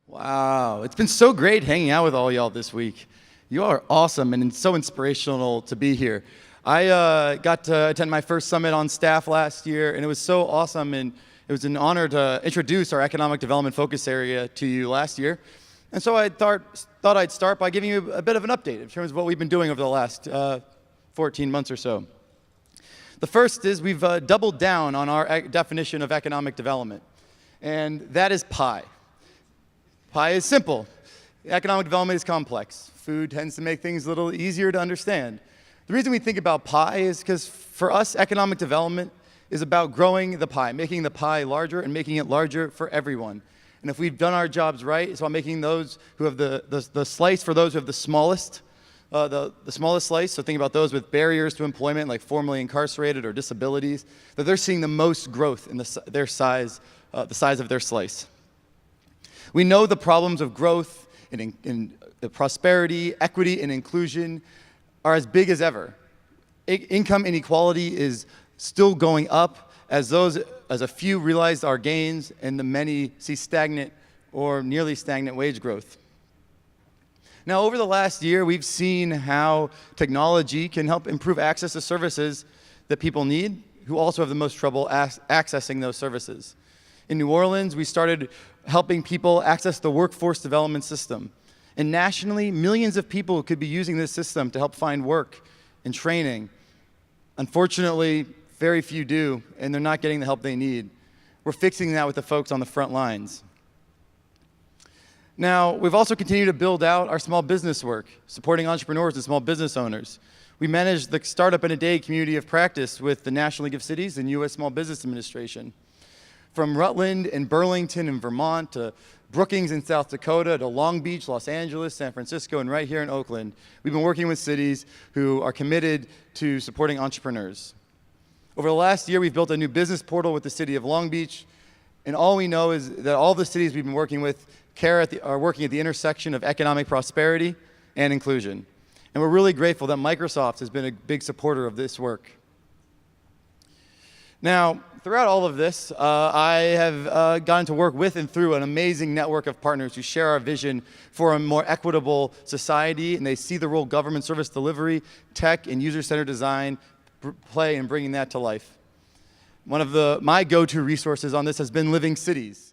Wow, it's been so great hanging out with all y'all this week. You all are awesome and it's so inspirational to be here. I got to attend my first summit on staff last year, and it was so awesome, and it was an honor to introduce our economic development focus area to you last year. And so I thought I'd start by giving you a bit of an update in terms of what we've been doing over the last 14 months or so. The first is we've doubled down on our definition of economic development, and that is PIE. PIE is simple. Economic development is complex. Food tends to make things a little easier to understand. The reason we think about PIE is because for us, economic development is about growing the pie, making the pie larger and making it larger for everyone. And if we've done our jobs right, it's about making those who have the slice for those who have the smallest slice, so think about those with barriers to employment, like formerly incarcerated or disabilities, that they're seeing the most growth in the size of their slice. We know the problems of growth and prosperity, equity, and inclusion are as big as ever. Income inequality is still going up as a few realize our gains and the many see stagnant or nearly stagnant wage growth. Now, over the last year, we've seen how technology can help improve access to services that people need, who also have the most trouble accessing those services. In New Orleans, we started helping people access the workforce development system. And nationally, millions of people could be using this system to help find work and training. Unfortunately, very few do, and they're not getting the help they need. We're fixing that with the folks on the front lines. Now, we've also continued to build out our small business work, supporting entrepreneurs and small business owners. We manage the Startup in a Day community of practice with the National League of Cities and U.S. Small Business Administration. From Rutland and Burlington in Vermont to Brookings in South Dakota to Long Beach, Los Angeles, San Francisco, and right here in Oakland, we've been working with cities who are committed to supporting entrepreneurs. Over the last year, we've built a new business portal with the city of Long Beach, and all we know is that all the cities we've been working with are working at the intersection of economic prosperity and inclusion. And we're really grateful that Microsoft has been a big supporter of this work. Now, throughout all of this, I have gotten to work with and through an amazing network of partners who share our vision for a more equitable society, and they see the role government service delivery, tech, and user-centered design play in bringing that to life. One of my go-to resources on this has been Living Cities.